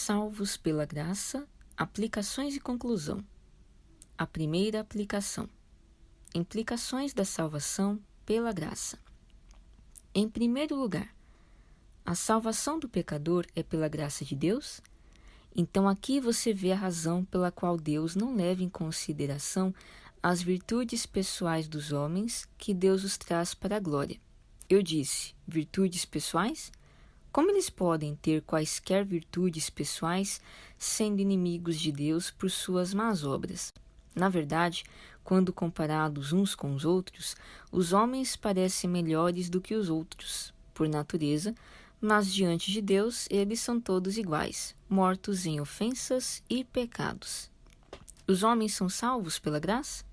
Salvos pela graça, aplicações e conclusão. A primeira aplicação. Implicações da salvação pela graça. Em primeiro lugar, a salvação do pecador é pela graça de Deus? Então aqui você vê a razão pela qual Deus não leva em consideração as virtudes pessoais dos homens que Deus os traz para a glória. Eu disse, virtudes pessoais? Como eles podem ter quaisquer virtudes pessoais sendo inimigos de Deus por suas más obras? Na verdade, quando comparados uns com os outros, os homens parecem melhores do que os outros, por natureza, mas diante de Deus eles são todos iguais, mortos em ofensas e pecados. Os homens são salvos pela graça?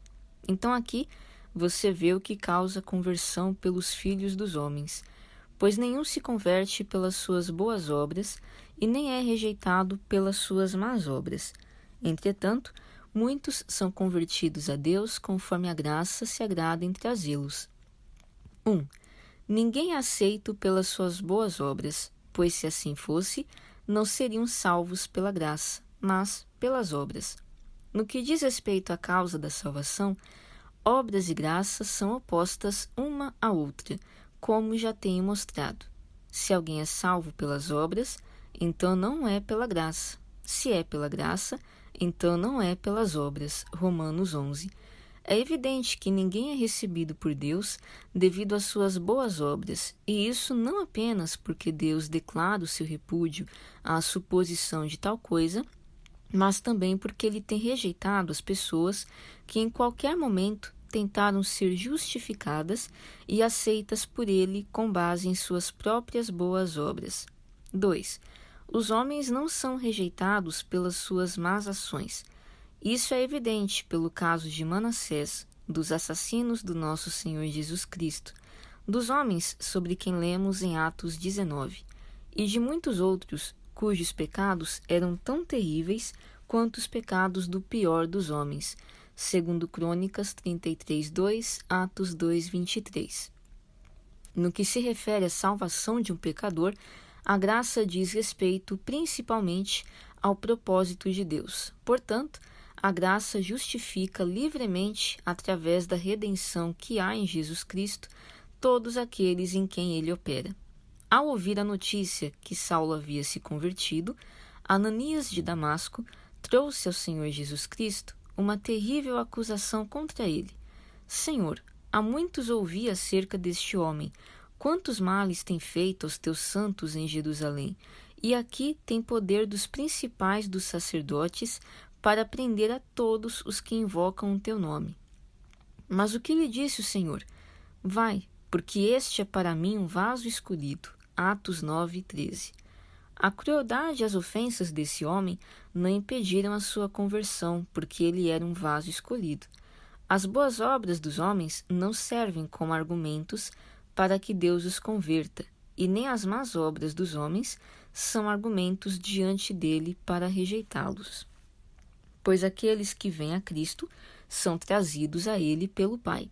Então aqui você vê o que causa conversão pelos filhos dos homens, pois nenhum se converte pelas suas boas obras e nem é rejeitado pelas suas más obras. Entretanto, muitos são convertidos a Deus conforme a graça se agrada em trazê-los. 1. Ninguém é aceito pelas suas boas obras, pois se assim fosse, não seriam salvos pela graça, mas pelas obras. No que diz respeito à causa da salvação, obras e graça são opostas uma à outra, como já tenho mostrado. Se alguém é salvo pelas obras, então não é pela graça. Se é pela graça, então não é pelas obras. Romanos 11. É evidente que ninguém é recebido por Deus devido às suas boas obras, e isso não apenas porque Deus declara o seu repúdio à suposição de tal coisa, mas também porque ele tem rejeitado as pessoas que em qualquer momento tentaram ser justificadas e aceitas por ele com base em suas próprias boas obras. 2. Os homens não são rejeitados pelas suas más ações. Isso é evidente pelo caso de Manassés, dos assassinos do nosso Senhor Jesus Cristo, dos homens sobre quem lemos em Atos 19, e de muitos outros cujos pecados eram tão terríveis quanto os pecados do pior dos homens, segundo Crônicas 33:2, Atos 2:23. No que se refere à salvação de um pecador, a graça diz respeito principalmente ao propósito de Deus. Portanto, a graça justifica livremente, através da redenção que há em Jesus Cristo, todos aqueles em quem ele opera. Ao ouvir a notícia que Saulo havia se convertido, Ananias de Damasco trouxe ao Senhor Jesus Cristo uma terrível acusação contra ele. Senhor, há muitos ouvi acerca deste homem, quantos males tem feito aos teus santos em Jerusalém, e aqui tem poder dos principais dos sacerdotes para prender a todos os que invocam o teu nome. Mas o que lhe disse o Senhor? Vai, porque este é para mim um vaso escolhido. Atos 9:13. A crueldade e as ofensas desse homem não impediram a sua conversão, porque ele era um vaso escolhido. As boas obras dos homens não servem como argumentos para que Deus os converta, e nem as más obras dos homens são argumentos diante dele para rejeitá-los. Pois aqueles que vêm a Cristo são trazidos a ele pelo Pai.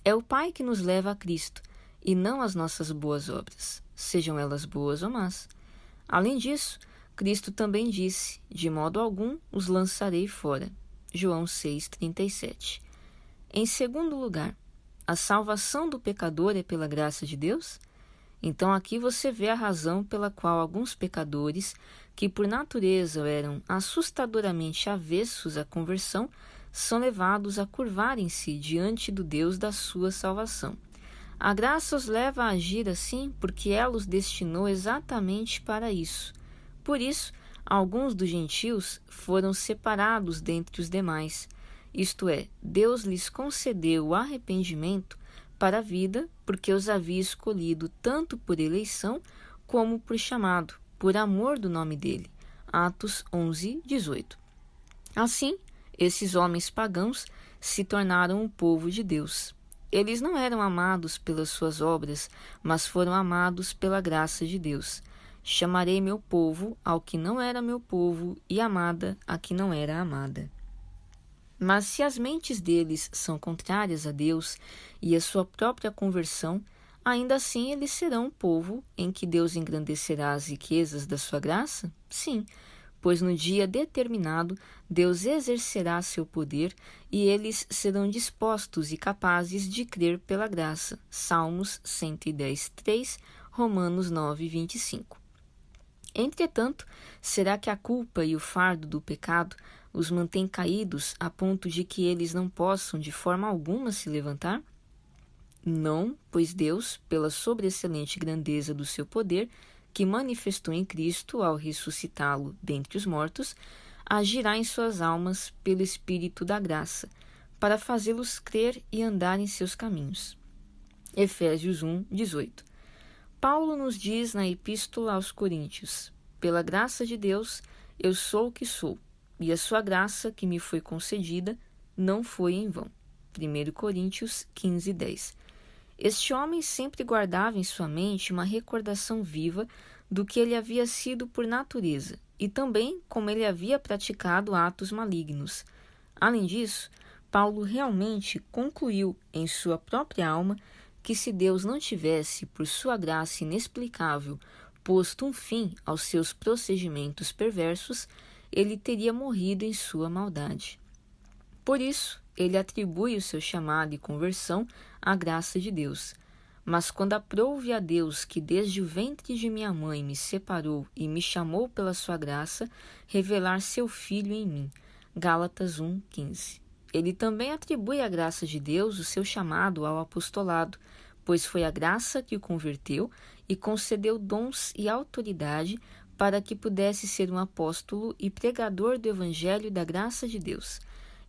É o Pai que nos leva a Cristo, e não as nossas boas obras, sejam elas boas ou más. Além disso, Cristo também disse, de modo algum os lançarei fora. João 6:37. Em segundo lugar, a salvação do pecador é pela graça de Deus? Então aqui você vê a razão pela qual alguns pecadores, que por natureza eram assustadoramente avessos à conversão, são levados a curvarem-se diante do Deus da sua salvação. A graça os leva a agir assim porque ela os destinou exatamente para isso. Por isso, alguns dos gentios foram separados dentre os demais. Isto é, Deus lhes concedeu o arrependimento para a vida, porque os havia escolhido tanto por eleição como por chamado, por amor do nome dele. Atos 11:18. Assim, esses homens pagãos se tornaram o povo de Deus. Eles não eram amados pelas suas obras, mas foram amados pela graça de Deus. Chamarei meu povo ao que não era meu povo, e amada a que não era amada. Mas se as mentes deles são contrárias a Deus e a sua própria conversão, ainda assim eles serão um povo em que Deus engrandecerá as riquezas da sua graça? Sim, pois no dia determinado Deus exercerá seu poder e eles serão dispostos e capazes de crer pela graça. Salmos 110:3, Romanos 9:25. Entretanto, será que a culpa e o fardo do pecado os mantém caídos a ponto de que eles não possam de forma alguma se levantar? Não, pois Deus, pela sobreexcelente grandeza do seu poder, que manifestou em Cristo ao ressuscitá-lo dentre os mortos, agirá em suas almas pelo Espírito da graça, para fazê-los crer e andar em seus caminhos. Efésios 1:18. Paulo nos diz na Epístola aos Coríntios: pela graça de Deus, eu sou o que sou, e a sua graça que me foi concedida não foi em vão. 1 Coríntios 15:10. Este homem sempre guardava em sua mente uma recordação viva do que ele havia sido por natureza e também como ele havia praticado atos malignos. Além disso, Paulo realmente concluiu em sua própria alma que se Deus não tivesse, por sua graça inexplicável, posto um fim aos seus procedimentos perversos, ele teria morrido em sua maldade. Por isso, ele atribui o seu chamado e conversão à graça de Deus. Mas quando aprouve a Deus que desde o ventre de minha mãe me separou e me chamou pela sua graça, revelar seu Filho em mim. Gálatas 1:15. Ele também atribui à graça de Deus o seu chamado ao apostolado, pois foi a graça que o converteu e concedeu dons e autoridade para que pudesse ser um apóstolo e pregador do Evangelho da graça de Deus.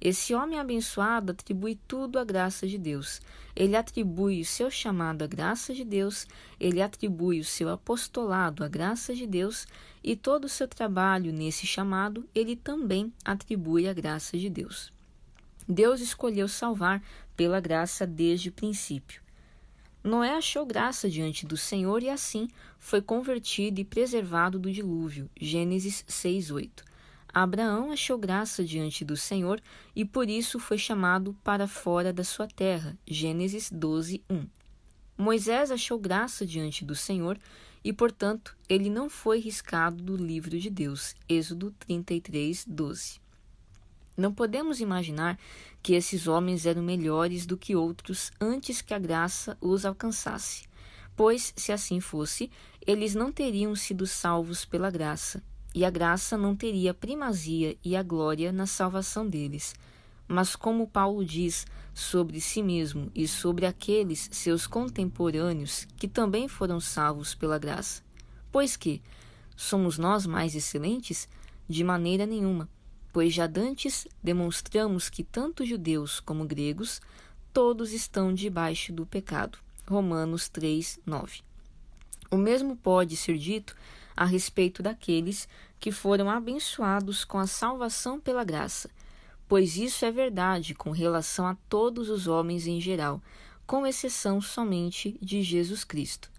Esse homem abençoado atribui tudo à graça de Deus. Ele atribui o seu chamado à graça de Deus, ele atribui o seu apostolado à graça de Deus e todo o seu trabalho nesse chamado ele também atribui à graça de Deus. Deus escolheu salvar pela graça desde o princípio. Noé achou graça diante do Senhor e assim foi convertido e preservado do dilúvio. Gênesis 6:8. Abraão achou graça diante do Senhor e por isso foi chamado para fora da sua terra. Gênesis 12:1. Moisés achou graça diante do Senhor e, portanto, ele não foi riscado do livro de Deus. Êxodo 33:12. Não podemos imaginar que esses homens eram melhores do que outros antes que a graça os alcançasse, pois, se assim fosse, eles não teriam sido salvos pela graça, e a graça não teria a primazia e a glória na salvação deles. Mas como Paulo diz sobre si mesmo e sobre aqueles seus contemporâneos que também foram salvos pela graça, pois que somos nós mais excelentes? De maneira nenhuma. Pois já dantes demonstramos que tanto judeus como gregos, todos estão debaixo do pecado. Romanos 3:9. O mesmo pode ser dito a respeito daqueles que foram abençoados com a salvação pela graça, pois isso é verdade com relação a todos os homens em geral, com exceção somente de Jesus Cristo.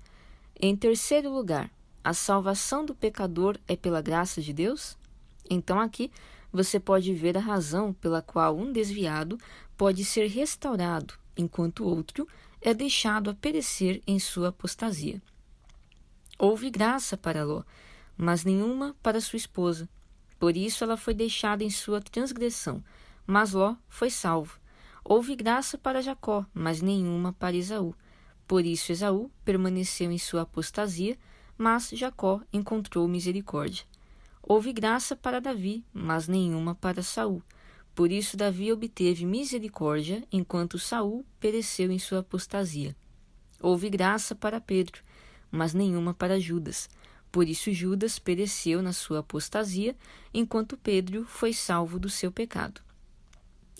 Em terceiro lugar, a salvação do pecador é pela graça de Deus? Então aqui você pode ver a razão pela qual um desviado pode ser restaurado, enquanto outro é deixado a perecer em sua apostasia. Houve graça para Ló, mas nenhuma para sua esposa. Por isso ela foi deixada em sua transgressão, mas Ló foi salvo. Houve graça para Jacó, mas nenhuma para Esaú. Por isso Esaú permaneceu em sua apostasia, mas Jacó encontrou misericórdia. Houve graça para Davi, mas nenhuma para Saul. Por isso Davi obteve misericórdia, enquanto Saul pereceu em sua apostasia. Houve graça para Pedro, mas nenhuma para Judas. Por isso Judas pereceu na sua apostasia, enquanto Pedro foi salvo do seu pecado.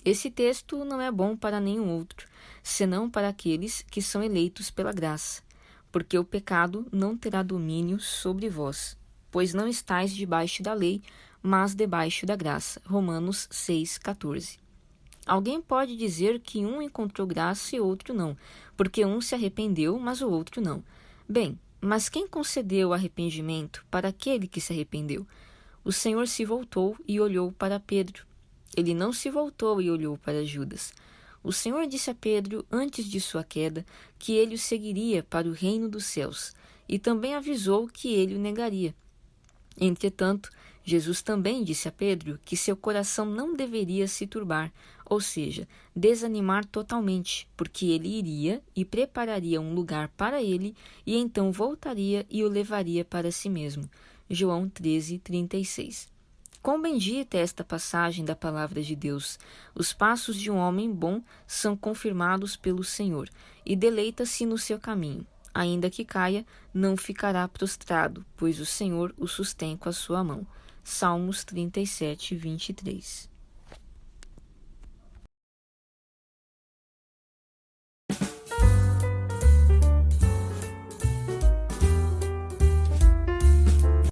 Esse texto não é bom para nenhum outro, senão para aqueles que são eleitos pela graça, porque o pecado não terá domínio sobre vós, pois não estáis debaixo da lei, mas debaixo da graça. Romanos 6:14. Alguém pode dizer que um encontrou graça e outro não, porque um se arrependeu, mas o outro não. Bem, mas quem concedeu o arrependimento para aquele que se arrependeu? O Senhor se voltou e olhou para Pedro. Ele não se voltou e olhou para Judas. O Senhor disse a Pedro, antes de sua queda, que ele o seguiria para o reino dos céus, e também avisou que ele o negaria. Entretanto, Jesus também disse a Pedro que seu coração não deveria se turbar, ou seja, desanimar totalmente, porque ele iria e prepararia um lugar para ele e então voltaria e o levaria para si mesmo. João 13:36. Quão bendita é esta passagem da palavra de Deus! Os passos de um homem bom são confirmados pelo Senhor, e deleita-se no seu caminho. Ainda que caia, não ficará prostrado, pois o Senhor o sustém com a sua mão. Salmos 37:23.